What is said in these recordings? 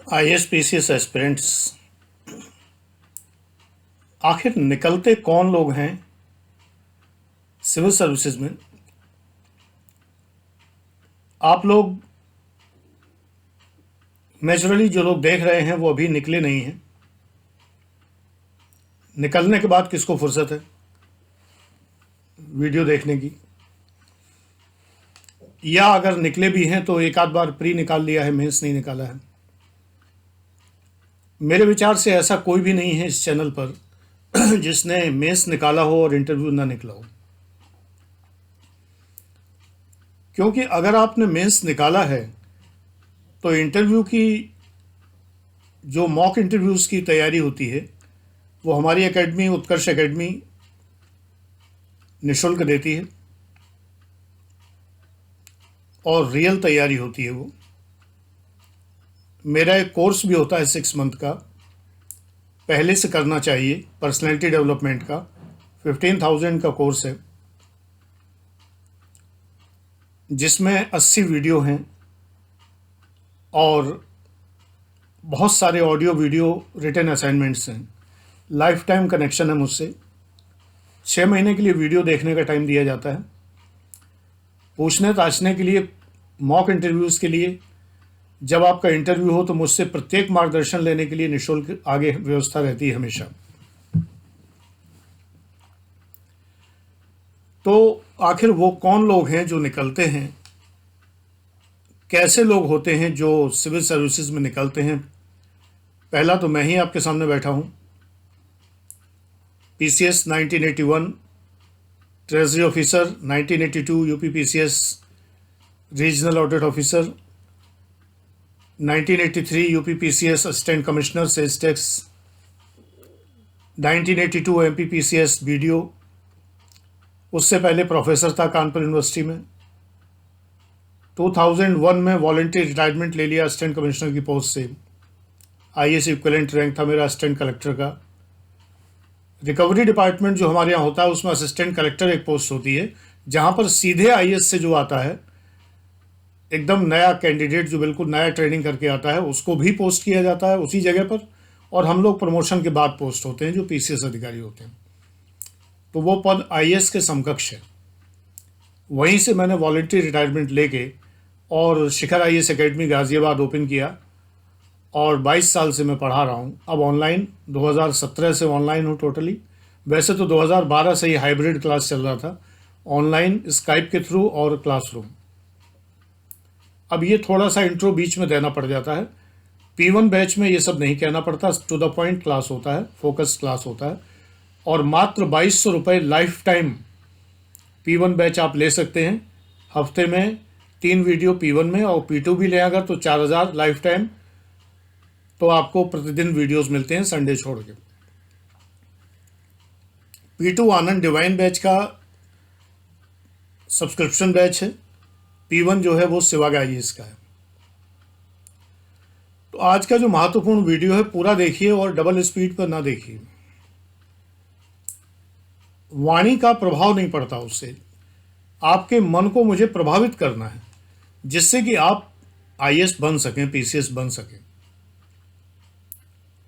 IAS aspirants आखिर निकलते कौन लोग हैं सिविल सर्विसेज में। आप लोग नेचुरली जो लोग देख रहे हैं वो अभी निकले नहीं हैं। निकलने के बाद किसको फुर्सत है वीडियो देखने की, या अगर निकले भी हैं तो एक आध बार प्री निकाल लिया है, मेंस नहीं निकाला है। मेरे विचार से ऐसा कोई भी नहीं है इस चैनल पर जिसने मेंस निकाला हो और इंटरव्यू ना निकला हो। क्योंकि अगर आपने मेंस निकाला है तो इंटरव्यू की जो मॉक इंटरव्यूज़ की तैयारी होती है वो हमारी एकेडमी उत्कर्ष एकेडमी निःशुल्क देती है और रियल तैयारी होती है। वो मेरा एक कोर्स भी होता है 6 मंथ का, पहले से करना चाहिए, पर्सनैलिटी डेवलपमेंट का 15,000 का कोर्स है जिसमें 80 वीडियो हैं और बहुत सारे ऑडियो वीडियो रिटन असाइनमेंट्स हैं। लाइफ टाइम कनेक्शन है मुझसे। 6 महीने के लिए वीडियो देखने का टाइम दिया जाता है। पूछने ताछने के लिए, मॉक इंटरव्यूज़ के लिए, जब आपका इंटरव्यू हो तो मुझसे प्रत्येक मार्गदर्शन लेने के लिए निःशुल्क आगे व्यवस्था रहती है हमेशा। तो आखिर वो कौन लोग हैं जो निकलते हैं, कैसे लोग होते हैं जो सिविल सर्विसेज में निकलते हैं। पहला तो मैं ही आपके सामने बैठा हूँ। PCS 1981, treasury officer 1982, UP PCS regional audit officer 1983, UP PCS assistant commissioner sales tax 1982, MP PCS BDO. उससे पहले प्रोफेसर था कानपुर यूनिवर्सिटी में। 2001 में वॉलंटरी रिटायरमेंट ले लिया असिस्टेंट कमिश्नर की पोस्ट से। आईएएस इक्विवेलेंट रैंक था मेरा असिस्टेंट कलेक्टर का। रिकवरी डिपार्टमेंट जो हमारे यहाँ होता है उसमें असिस्टेंट कलेक्टर एक पोस्ट होती है, जहाँ पर सीधे आईएएस से जो आता है, एकदम नया कैंडिडेट जो बिल्कुल नया ट्रेनिंग करके आता है, उसको भी पोस्ट किया जाता है उसी जगह पर, और हम लोग प्रमोशन के बाद पोस्ट होते हैं जो पीसीएस अधिकारी होते हैं। तो वो पद आईएएस के समकक्ष है। वहीं से मैंने वॉलंटरी रिटायरमेंट लेके और शिखर आईएएस एकेडमी गाज़ियाबाद ओपन किया और 22 साल से मैं पढ़ा रहा हूँ। अब ऑनलाइन 2017 से ऑनलाइन हूँ टोटली। वैसे तो 2012 से ही हाइब्रिड क्लास चल रहा था, ऑनलाइन स्काइप के थ्रू और क्लासरूम। अब ये थोड़ा सा इंट्रो बीच में देना पड़ जाता है। P1 बैच में ये सब नहीं कहना पड़ता, टू द पॉइंट क्लास होता है, फोकस क्लास होता है, और मात्र 2200 रुपये लाइफ टाइम P1 बैच आप ले सकते हैं। हफ्ते में 3 वीडियो P1 में, और P2 भी लें अगर तो 4000 लाइफ टाइम। तो आपको प्रतिदिन वीडियोस मिलते हैं संडे छोड़ के। P2 आनंद डिवाइन बैच का सब्सक्रिप्शन बैच है। P1 जो है वो शिवाग आईएएस का है। तो आज का जो महत्वपूर्ण वीडियो है पूरा देखिए और डबल स्पीड पर ना देखिए। वाणी का प्रभाव नहीं पड़ता उससे, आपके मन को मुझे प्रभावित करना है जिससे कि आप आईएएस बन सकें, पीसीएस बन सकें।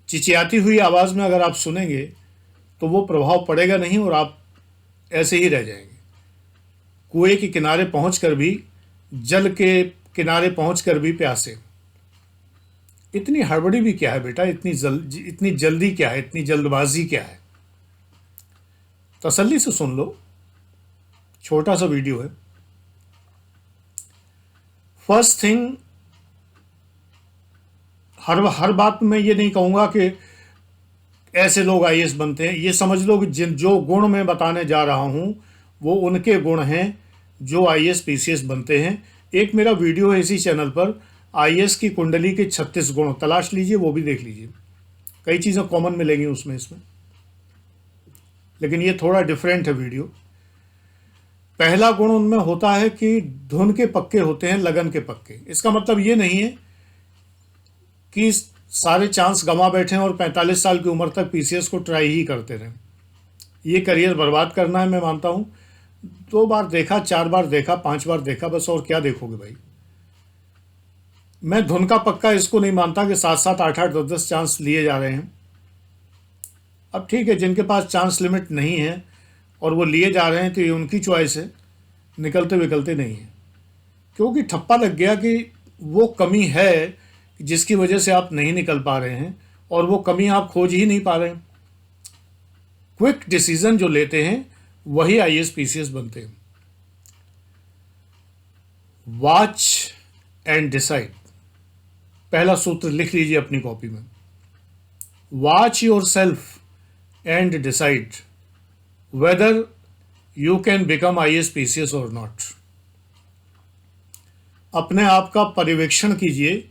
चिचियाती हुई आवाज़ में अगर आप सुनेंगे तो वो प्रभाव पड़ेगा नहीं और आप ऐसे ही रह जाएंगे। कुएं के किनारे पहुंचकर भी, जल के किनारे पहुंचकर भी प्यासे। इतनी हड़बड़ी भी क्या है बेटा, इतनी जल्दी क्या है, इतनी जल्दबाजी क्या है। तसल्ली से सुन लो, छोटा सा वीडियो है। फर्स्ट थिंग, हर बात में ये नहीं कहूँगा कि ऐसे लोग आईएएस बनते हैं। ये समझ लो कि जो गुण मैं बताने जा रहा हूँ वो उनके गुण हैं जो आईएएस पीसीएस बनते हैं। एक मेरा वीडियो है इसी चैनल पर, आईएएस की कुंडली के 36 गुण, तलाश लीजिए, वो भी देख लीजिए। कई चीज़ें कॉमन मिलेंगी उसमें, इसमें, लेकिन ये थोड़ा डिफरेंट है वीडियो। पहला गुण उनमें होता है कि धुन के पक्के होते हैं, लगन के पक्के। इसका मतलब ये नहीं है कि सारे चांस गंवा बैठे और 45 साल की उम्र तक पीसीएस को ट्राई ही करते रहें। ये करियर बर्बाद करना है, मैं मानता हूँ। 2 बार देखा, 4 बार देखा, 5 बार देखा, बस, और क्या देखोगे भाई। मैं धुन का पक्का इसको नहीं मानता कि 7-7, 8-8, 10-10 चांस लिए जा रहे हैं। अब ठीक है, जिनके पास चांस लिमिट नहीं है और वो लिए जा रहे हैं तो ये उनकी चॉइस है, निकलते विकलते नहीं है। क्योंकि ठप्पा लग गया कि वो कमी है जिसकी वजह से आप नहीं निकल पा रहे हैं, और वो कमी आप खोज ही नहीं पा रहे हैं। क्विक डिसीजन जो लेते हैं वही आईएएस पीसीएस बनते हैं। वॉच एंड डिसाइड, पहला सूत्र लिख लीजिए अपनी कॉपी में। Watch your self and decide whether you can become IAS PCS और नॉट। अपने आप का पर्यवेक्षण कीजिए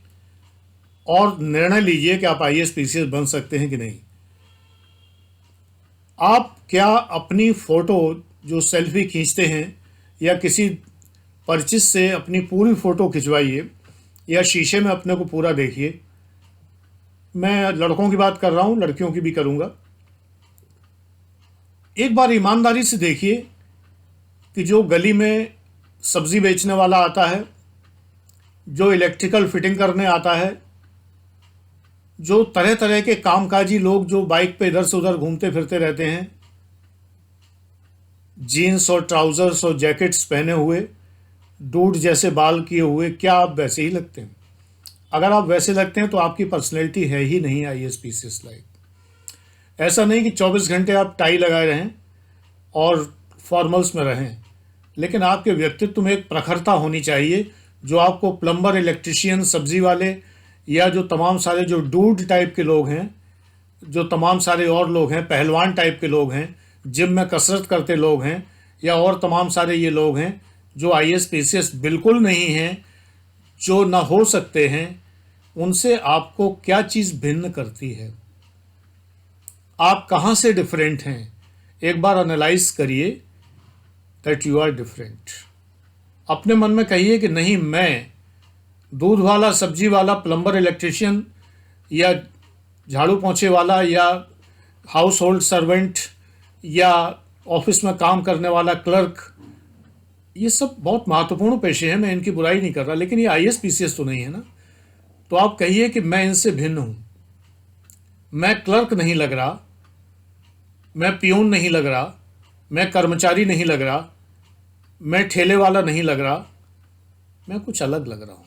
और निर्णय लीजिए कि आप आईएएस पीसीएस बन सकते हैं कि नहीं। आप क्या अपनी फोटो जो सेल्फी खींचते हैं या किसी परिचित से अपनी पूरी फोटो खिंचवाइए या शीशे में अपने को पूरा देखिए। मैं लड़कों की बात कर रहा हूँ, लड़कियों की भी करूँगा। एक बार ईमानदारी से देखिए कि जो गली में सब्जी बेचने वाला आता है, जो इलेक्ट्रिकल फिटिंग करने आता है, जो तरह तरह के कामकाजी लोग जो बाइक पे इधर से उधर घूमते फिरते रहते हैं, जीन्स और ट्राउजर्स और जैकेट्स पहने हुए, डूड जैसे बाल किए हुए, क्या आप वैसे ही लगते हैं? अगर आप वैसे लगते हैं तो आपकी पर्सनैलिटी है ही नहीं आईएएस पीसीएस लाइक। ऐसा नहीं कि 24 घंटे आप टाई लगाए रहें और फॉर्मल्स में रहें, लेकिन आपके व्यक्तित्व में एक प्रखरता होनी चाहिए जो आपको प्लम्बर, इलेक्ट्रिशियन, सब्जी वाले या जो तमाम सारे जो डूड टाइप के लोग हैं, जो तमाम सारे और लोग हैं, पहलवान टाइप के लोग हैं, जिम में कसरत करते लोग हैं, या और तमाम सारे ये लोग हैं जो आईएएस पीसीएस बिल्कुल नहीं हैं, जो ना हो सकते हैं, उनसे आपको क्या चीज़ भिन्न करती है? आप कहाँ से डिफरेंट हैं? एक बार एनालाइज करिए दैट यू आर डिफरेंट। अपने मन में कहिए कि नहीं, मैं दूध वाला, सब्जी वाला, प्लम्बर, इलेक्ट्रिशियन या झाड़ू पोंछे वाला या हाउस होल्ड सर्वेंट या ऑफिस में काम करने वाला क्लर्क, ये सब बहुत महत्वपूर्ण पेशे हैं, मैं इनकी बुराई नहीं कर रहा, लेकिन ये आईएएस पीसीएस तो नहीं है ना। तो आप कहिए कि मैं इनसे भिन्न हूँ। मैं क्लर्क नहीं लग रहा, मैं पियून नहीं लग रहा, मैं कर्मचारी नहीं लग रहा, मैं ठेले वाला नहीं लग रहा, मैं कुछ अलग लग रहा हूँ।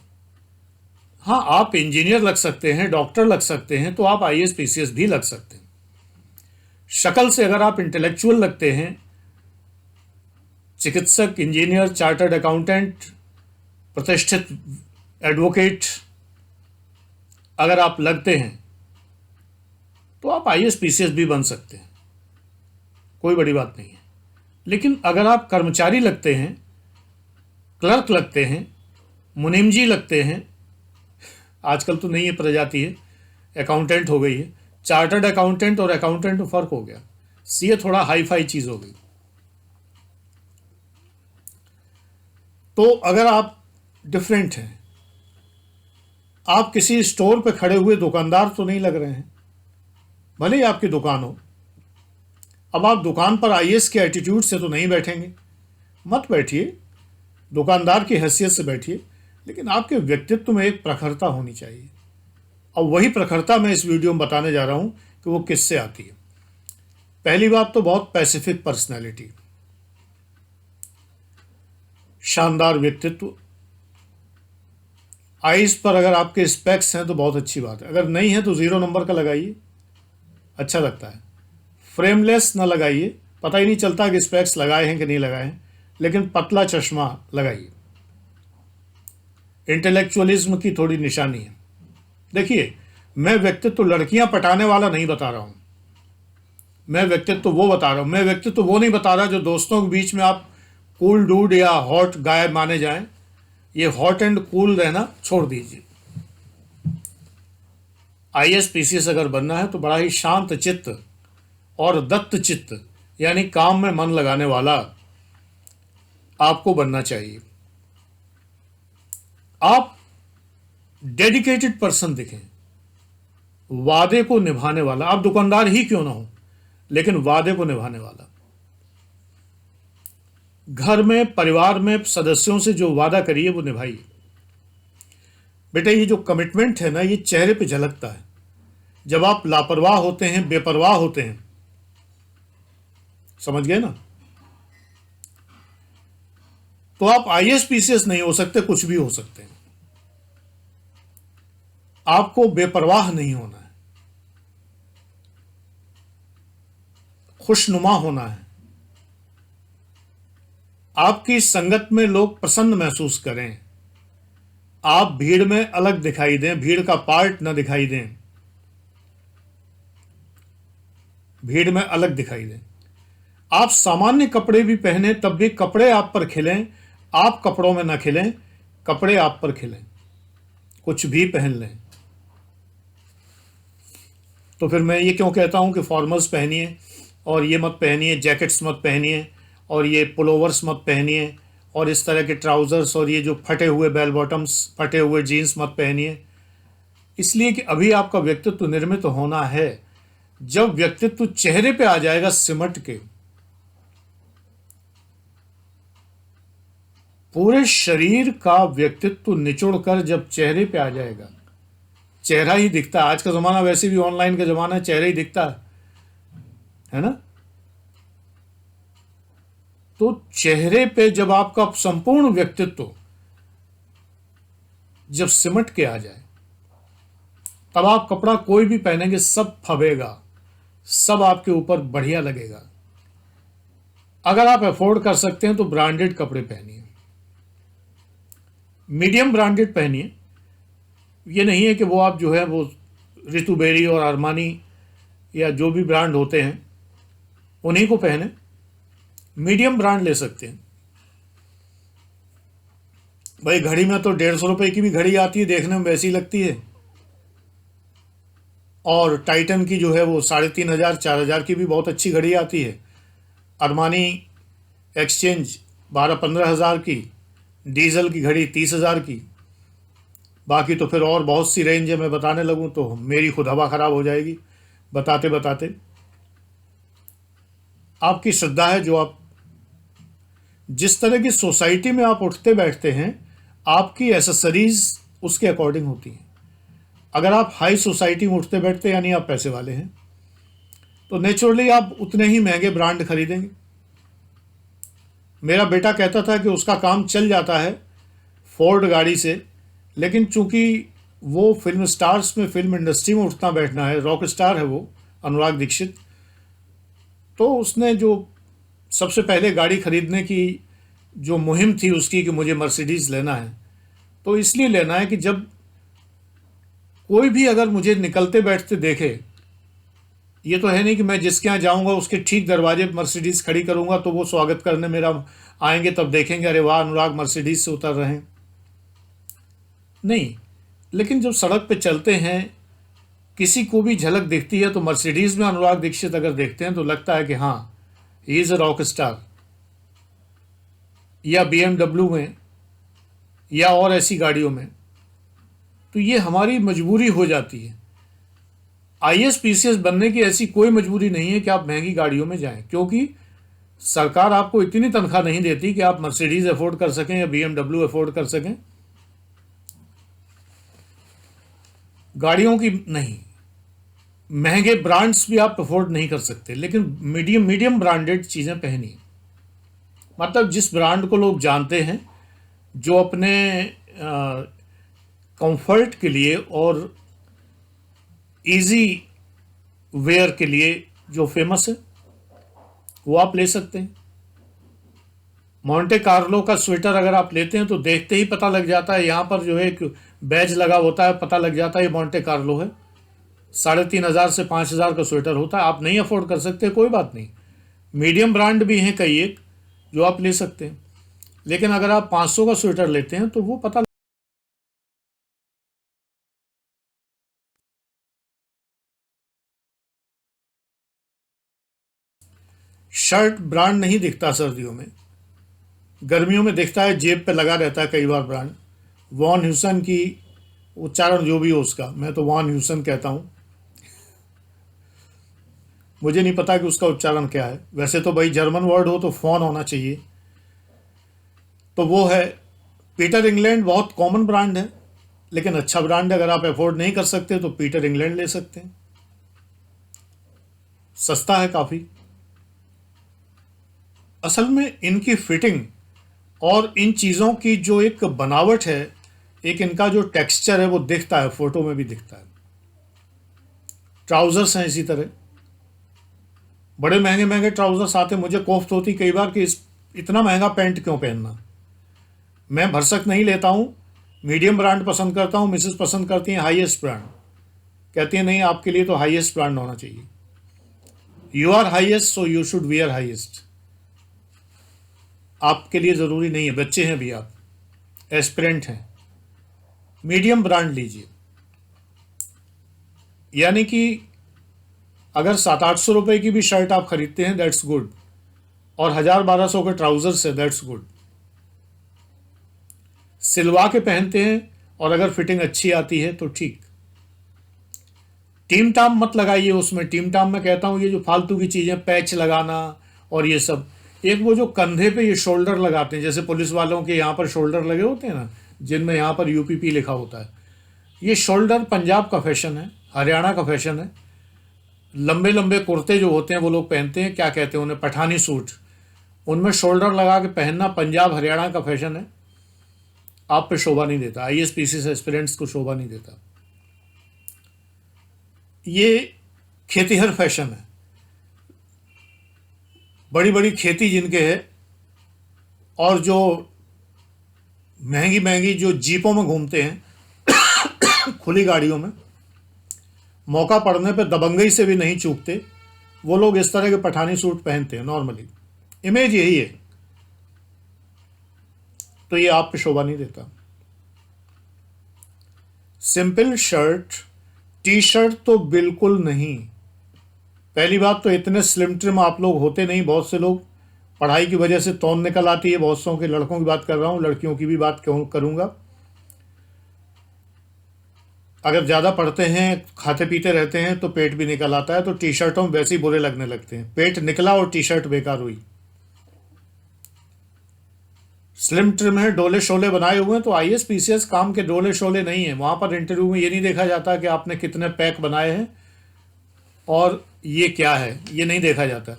हाँ, आप इंजीनियर लग सकते हैं, डॉक्टर लग सकते हैं, तो आप आईएएस पीसीएस भी लग सकते हैं। शक्ल से अगर आप इंटेलेक्चुअल लगते हैं, चिकित्सक, इंजीनियर, चार्टर्ड अकाउंटेंट, प्रतिष्ठित एडवोकेट अगर आप लगते हैं तो आप आईएएस पीसीएस भी बन सकते हैं, कोई बड़ी बात नहीं है। लेकिन अगर आप कर्मचारी लगते हैं, क्लर्क लगते हैं, मुनीम जी लगते हैं, आजकल तो नहीं है प्रजाति है, अकाउंटेंट हो गई है, चार्टर्ड अकाउंटेंट और अकाउंटेंट में फ़र्क हो गया, सीए थोड़ा हाई फाई चीज़ हो गई। तो अगर आप डिफरेंट हैं, आप किसी स्टोर पे खड़े हुए दुकानदार तो नहीं लग रहे हैं, भले ही आपकी दुकान हो। अब आप दुकान पर आईएएस के एटीट्यूड से तो नहीं बैठेंगे, मत बैठिए, दुकानदार की हैसियत से बैठिए, लेकिन आपके व्यक्तित्व में एक प्रखरता होनी चाहिए। और वही प्रखरता मैं इस वीडियो में बताने जा रहा हूं कि वो किससे आती है। पहली बात तो बहुत पैसिफिक पर्सनैलिटी, शानदार व्यक्तित्व। आईज पर अगर आपके स्पेक्स हैं तो बहुत अच्छी बात है, अगर नहीं है तो 0 नंबर का लगाइए, अच्छा लगता है। फ्रेमलेस ना लगाइए, पता ही नहीं चलता कि स्पेक्स लगाए हैं कि नहीं लगाए हैं, लेकिन पतला चश्मा लगाइए। इंटेलेक्चुअलिज्म की थोड़ी निशानी है। देखिए, मैं व्यक्तित्व लड़कियां पटाने वाला नहीं बता रहा हूं, मैं व्यक्तित्व वो बता रहा हूं। मैं व्यक्तित्व वो नहीं बता रहा जो दोस्तों के बीच में आप कूल डूड या हॉट गाय माने जाएं। ये हॉट एंड कूल रहना छोड़ दीजिए। आईएएस पीसीएस अगर बनना है तो बड़ा ही शांत चित्त और दत्त चित्त, यानी काम में मन लगाने वाला आपको बनना चाहिए। आप डेडिकेटेड पर्सन दिखें, वादे को निभाने वाला। आप दुकानदार ही क्यों ना हो, लेकिन वादे को निभाने वाला। घर में, परिवार में सदस्यों से जो वादा करिए वो निभाइए। बेटा ये जो कमिटमेंट है ना, ये चेहरे पे झलकता है। जब आप लापरवाह होते हैं, बेपरवाह होते हैं, समझ गए ना, तो आप आईएएस पीसीएस नहीं हो सकते, कुछ भी हो सकते हैं। आपको बेपरवाह नहीं होना है, खुशनुमा होना है। आपकी संगत में लोग प्रसन्न महसूस करें, आप भीड़ में अलग दिखाई दें, भीड़ का पार्ट न दिखाई दें, भीड़ में अलग दिखाई दें। आप सामान्य कपड़े भी पहने तब भी कपड़े आप पर खिलें, आप कपड़ों में न खिलें, कपड़े आप पर खिलें। कुछ भी पहन लें। तो फिर मैं ये क्यों कहता हूं कि फॉर्मल्स पहनिए और ये मत पहनिए, जैकेट्स मत पहनिए और ये पुलोवर्स मत पहनिए और इस तरह के ट्राउज़र्स और ये जो फटे हुए बेल बॉटम्स, फटे हुए जीन्स मत पहनिए। इसलिए कि अभी आपका व्यक्तित्व निर्मित होना है। जब व्यक्तित्व चेहरे पे आ जाएगा सिमट के, पूरे शरीर का व्यक्तित्व निचोड़कर जब चेहरे पे आ जाएगा, चेहरा ही दिखता है। आज का ज़माना वैसे भी ऑनलाइन का ज़माना है, चेहरा ही दिखता है ना। तो चेहरे पे जब आपका संपूर्ण व्यक्तित्व जब सिमट के आ जाए, तब आप कपड़ा कोई भी पहनेंगे सब फबेगा, सब आपके ऊपर बढ़िया लगेगा। अगर आप अफोर्ड कर सकते हैं तो ब्रांडेड कपड़े पहनिए, मीडियम ब्रांडेड पहनिए। ये नहीं है कि वो आप जो है वो ऋतु बेरी और अरमानी या जो भी ब्रांड होते हैं उन्हीं को पहने। मीडियम ब्रांड ले सकते हैं भाई। घड़ी में तो 150 रुपए की भी घड़ी आती है, देखने में वैसी लगती है, और टाइटन की जो है वो 3500 4000 की भी बहुत अच्छी घड़ी आती है। अरमानी एक्सचेंज 12-15 हज़ार की, डीजल की घड़ी 30,000 की। बाकी तो फिर और बहुत सी रेंज है, मैं बताने लगूं तो मेरी खुद हवा खराब हो जाएगी बताते बताते। आपकी श्रद्धा है, जो आप जिस तरह की सोसाइटी में आप उठते बैठते हैं, आपकी एसेसरीज उसके अकॉर्डिंग होती हैं। अगर आप हाई सोसाइटी में उठते बैठते यानी आप पैसे वाले हैं, तो नेचुरली आप उतने ही महंगे ब्रांड खरीदेंगे। मेरा बेटा कहता था कि उसका काम चल जाता है फोर्ड गाड़ी से, लेकिन चूंकि वो फिल्म स्टार्स में, फिल्म इंडस्ट्री में उठना बैठना है, रॉक स्टार है वो, अनुराग दीक्षित, तो उसने जो सबसे पहले गाड़ी खरीदने की जो मुहिम थी उसकी कि मुझे मर्सिडीज़ लेना है, तो इसलिए लेना है कि जब कोई भी अगर मुझे निकलते बैठते देखे, ये तो है नहीं कि मैं जिसके यहाँ जाऊंगा उसके ठीक दरवाजे पर मर्सिडीज़ खड़ी करूंगा तो वो स्वागत करने मेरा आएंगे, तब देखेंगे अरे वाह अनुराग मर्सिडीज़ से उतर रहे हैं। नहीं, लेकिन जब सड़क पे चलते हैं, किसी को भी झलक दिखती है तो मर्सिडीज़ में अनुराग दीक्षित अगर देखते हैं तो लगता है कि हाँ he is a rock star, या BMW में या और ऐसी गाड़ियों में। तो ये हमारी मजबूरी हो जाती है। आईएएस पीसीएस बनने की ऐसी कोई मजबूरी नहीं है कि आप महंगी गाड़ियों में जाएं, क्योंकि सरकार आपको इतनी तनख्वाह नहीं देती कि आप मर्सिडीज अफोर्ड कर सकें या BMW अफोर्ड कर सकें। गाड़ियों की नहीं, महंगे ब्रांड्स भी आप अफोर्ड नहीं कर सकते, लेकिन मीडियम ब्रांडेड चीज़ें पहनिए। मतलब जिस ब्रांड को लोग जानते हैं, जो अपने कंफर्ट के लिए और इजी वेयर के लिए जो फेमस है, वो आप ले सकते हैं। मोंटे कार्लो का स्वेटर अगर आप लेते हैं तो देखते ही पता लग जाता है, यहाँ पर जो है एक बैज लगा होता है, पता लग जाता है ये मोंटे कार्लो है। 3500 से 5000 का स्वेटर होता है। आप नहीं अफोर्ड कर सकते, कोई बात नहीं, मीडियम ब्रांड भी हैं कई एक जो आप ले सकते हैं। लेकिन अगर आप 500 का स्वेटर लेते हैं तो वो पता, शर्ट ब्रांड नहीं दिखता सर्दियों में, गर्मियों में दिखता है, जेब पे लगा रहता है कई बार ब्रांड। वॉन ह्यूसन की, उच्चारण जो भी हो उसका, मैं तो वॉन ह्यूसन कहता हूँ, मुझे नहीं पता कि उसका उच्चारण क्या है। वैसे तो भाई जर्मन वर्ड हो तो फोन होना चाहिए, तो वो है। पीटर इंग्लैंड बहुत कॉमन ब्रांड है, लेकिन अच्छा ब्रांड अगर आप अफोर्ड नहीं कर सकते तो पीटर इंग्लैंड ले सकते हैं, सस्ता है काफ़ी। असल में इनकी फिटिंग और इन चीज़ों की जो एक बनावट है, एक इनका जो टेक्सचर है वो दिखता है, फोटो में भी दिखता है। ट्राउजर्स हैं इसी तरह, बड़े महंगे महंगे ट्राउजर्स आते, मुझे कोफ्त होती कई बार कि इतना महंगा पैंट क्यों पहनना। मैं भरसक नहीं लेता हूँ, मीडियम ब्रांड पसंद करता हूँ, मिसेस पसंद करती हैं हाईएस्ट ब्रांड, कहती हैं नहीं आपके लिए तो हाईएस्ट ब्रांड होना चाहिए। You are highest so you should wear highest. आपके लिए ज़रूरी नहीं है, बच्चे हैं भी आप, एस्पिरेंट हैं, मीडियम ब्रांड लीजिए। यानी कि अगर 700-800 रुपए की भी शर्ट आप खरीदते हैं दैट्स गुड, और 1000-1200 के ट्राउजर्स है दैट्स गुड। सिलवा के पहनते हैं और अगर फिटिंग अच्छी आती है तो ठीक। टीम टाम मत लगाइए उसमें। टीम टाम में कहता हूँ ये जो फालतू की चीज़ें, पैच लगाना और ये सब, एक वो जो कंधे पे ये शोल्डर लगाते हैं, जैसे पुलिस वालों के यहाँ पर शोल्डर लगे होते हैं ना, जिनमें यहाँ पर यूपीपी लिखा होता है, ये शोल्डर पंजाब का फैशन है, हरियाणा का फैशन है। लंबे लंबे कुर्ते जो होते हैं वो लोग पहनते हैं, क्या कहते हैं उन्हें, पठानी सूट, उनमें शोल्डर लगा के पहनना पंजाब हरियाणा का फैशन है। आप पे शोभा नहीं देता, आईएएस पीसीएस एस्पिरेंट्स को शोभा नहीं देता। ये खेतीहर फैशन है, बड़ी बड़ी खेती जिनके है, और जो महंगी महंगी जो जीपों में घूमते हैं खुली गाड़ियों में, मौका पड़ने पे दबंगई से भी नहीं चूकते, वो लोग इस तरह के पठानी सूट पहनते हैं नॉर्मली। इमेज यही है, तो ये आप पे शोभा नहीं देता। सिंपल शर्ट, टी शर्ट तो बिल्कुल नहीं। पहली बात तो इतने स्लिम ट्रिम आप लोग होते नहीं, बहुत से लोग पढ़ाई की वजह से तौन निकल आती है, बहुत सौ के लड़कों की बात कर रहा हूँ, लड़कियों की भी बात करूँगा। अगर ज़्यादा पढ़ते हैं, खाते पीते रहते हैं तो पेट भी निकल आता है, तो टी शर्टों में वैसे ही बुरे लगने लगते हैं। पेट निकला और टी शर्ट बेकार हुई। स्लिम ट्रिम है, डोले शोले बनाए हुए हैं, तो आईएएस पीसीएस काम के डोले शोले नहीं है। वहाँ पर इंटरव्यू में ये नहीं देखा जाता कि आपने कितने पैक बनाए हैं और ये क्या है, ये नहीं देखा जाता।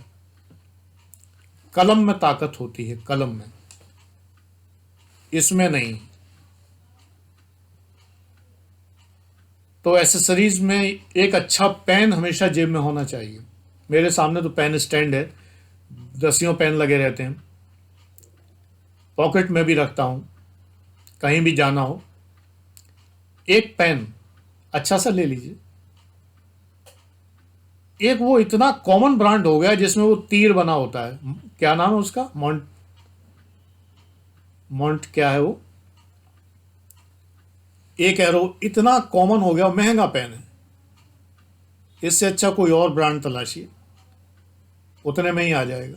कलम में ताकत होती है, कलम में, इसमें नहीं। तो एसेसरीज में एक अच्छा पेन हमेशा जेब में होना चाहिए। मेरे सामने तो पेन स्टैंड है, दसियों पेन लगे रहते हैं, पॉकेट में भी रखता हूँ, कहीं भी जाना हो एक पेन अच्छा सा ले लीजिए। एक वो इतना कॉमन ब्रांड हो गया जिसमें वो तीर बना होता है, क्या नाम है उसका, मॉन्ट, मॉन्ट क्या है वो, एक एरो, इतना कॉमन हो गया, महंगा पेन है। इससे अच्छा कोई और ब्रांड तलाशिए, उतने में ही आ जाएगा।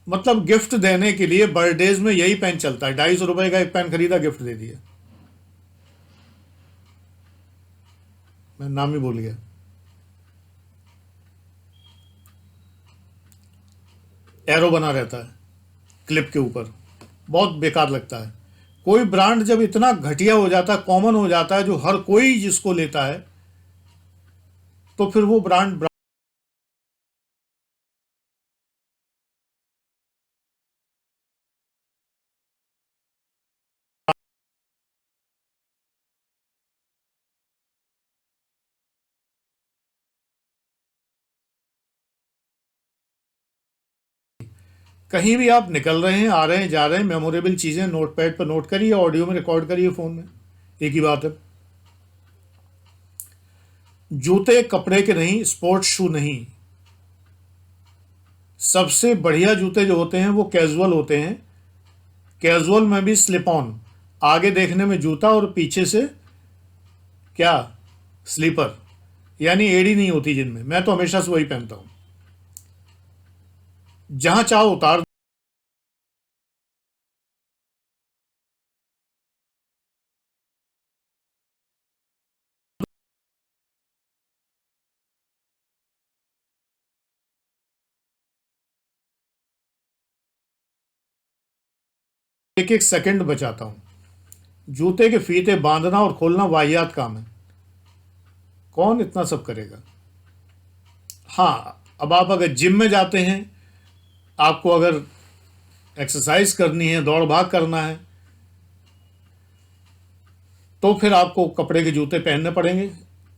मतलब गिफ्ट देने के लिए बर्थडेज में यही पेन चलता है, 250 रुपए का एक पेन खरीदा, गिफ्ट दे दिया। मैं नाम ही भूल गया, एरो बना रहता है क्लिप के ऊपर, बहुत बेकार लगता है। कोई ब्रांड जब इतना घटिया हो जाता है, कॉमन हो जाता है, जो हर कोई जिसको लेता है, तो फिर वो ब्रांड कहीं भी आप निकल रहे हैं, आ रहे हैं, जा रहे हैं, मेमोरेबल चीज़ें नोट पैड पर नोट करिए, ऑडियो में रिकॉर्ड करिए, फ़ोन में, एक ही बात है। जूते कपड़े के नहीं, स्पोर्ट्स शू नहीं। सबसे बढ़िया जूते जो होते हैं वो कैजुअल होते हैं। कैजुअल में भी स्लिप ऑन, आगे देखने में जूता और पीछे से क्या, स्लीपर, यानी एड़ी नहीं होती जिनमें। मैं तो हमेशा से वही पहनता हूँ, जहां चाहो उतार। एक एक सेकंड बचाता हूँ, जूते के फीते बांधना और खोलना वाहियात काम है, कौन इतना सब करेगा। हाँ, अब आप अगर जिम में जाते हैं, आपको अगर एक्सरसाइज करनी है, दौड़ भाग करना है, तो फिर आपको कपड़े के जूते पहनने पड़ेंगे।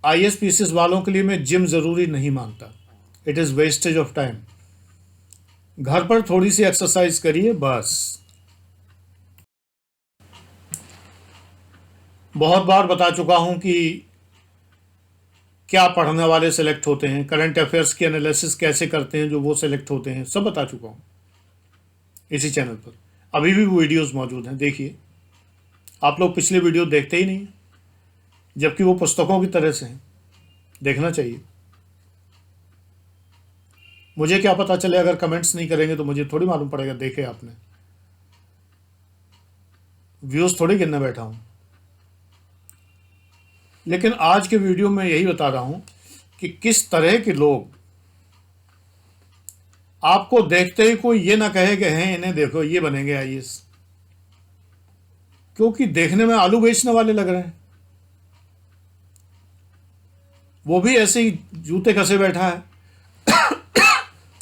ISPCS वालों के लिए मैं जिम ज़रूरी नहीं मानता, it is wastage of time. घर पर थोड़ी सी एक्सरसाइज करिए बस। बहुत बार बता चुका हूं कि क्या पढ़ने वाले सेलेक्ट होते हैं, करंट अफेयर्स की एनालिसिस कैसे करते हैं जो वो सेलेक्ट होते हैं, सब बता चुका हूं इसी चैनल पर। अभी भी वो वीडियोस मौजूद हैं, देखिए। आप लोग पिछले वीडियो देखते ही नहीं, जबकि वो पुस्तकों की तरह से हैं, देखना चाहिए। मुझे क्या पता चले, अगर कमेंट्स नहीं करेंगे तो मुझे थोड़ी मालूम पड़ेगा देखे आपने। व्यूज़ थोड़ी गिनने बैठा हूं। लेकिन आज के वीडियो में यही बता रहा हूं कि किस तरह के लोग आपको देखते ही कोई ये ना कहे कि हैं इन्हें देखो ये बनेंगे IAS, क्योंकि देखने में आलू बेचने वाले लग रहे हैं। वो भी ऐसे ही जूते कसे बैठा है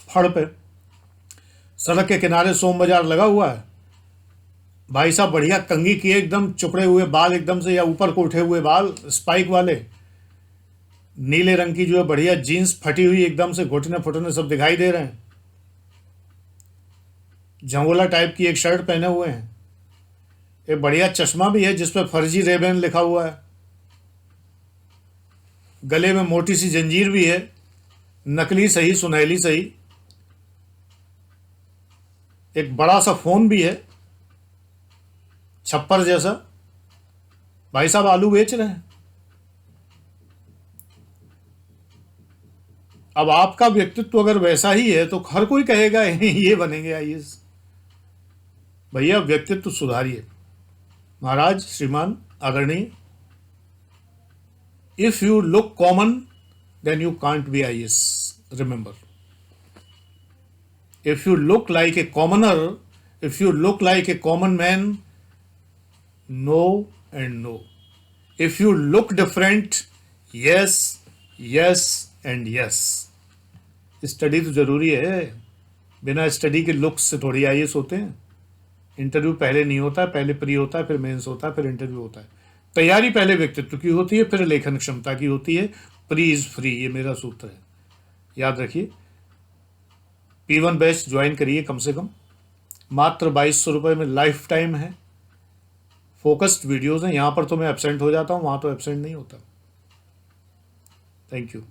फड़ पे, सड़क के किनारे सोम बाजार लगा हुआ है। भाई साहब बढ़िया कंघी किए, एकदम चुपड़े हुए बाल एकदम से, या ऊपर को उठे हुए बाल स्पाइक वाले, नीले रंग की जो है बढ़िया जीन्स फटी हुई एकदम से, घुटने फुटने सब दिखाई दे रहे हैं। झंगोला टाइप की एक शर्ट पहने हुए हैं, एक बढ़िया चश्मा भी है जिस पर फर्जी रेबन लिखा हुआ है, गले में मोटी सी जंजीर भी है, नकली सही सुनहली सही, एक बड़ा सा फोन भी है छप्पर जैसा। भाई साहब आलू बेच रहे हैं। अब आपका व्यक्तित्व अगर वैसा ही है तो हर कोई कहेगा ये बनेंगे IAS। भैया व्यक्तित्व सुधारिए महाराज, श्रीमान, आदरणीय। If you look common then you can't be IAS, remember. If you look like a commoner, if you look like a common man, no and no. If you look different, yes, yes and yes. Study तो जरूरी है, बिना study के looks से थोड़ी IAS होते हैं। Interview पहले नहीं होता है, पहले प्री होता है, फिर मेंस होता है, फिर इंटरव्यू होता है। तैयारी पहले व्यक्तित्व की होती है, फिर लेखन क्षमता की होती है। प्री इज फ्री, ये मेरा सूत्र है, याद रखिए। P1 बैच ज्वाइन करिए, कम से कम मात्र 2200 रुपये में लाइफ टाइम है। फोकस्ड वीडियोज़ हैं, यहाँ पर तो मैं एब्सेंट हो जाता हूँ, वहाँ तो एब्सेंट नहीं होता। Thank you.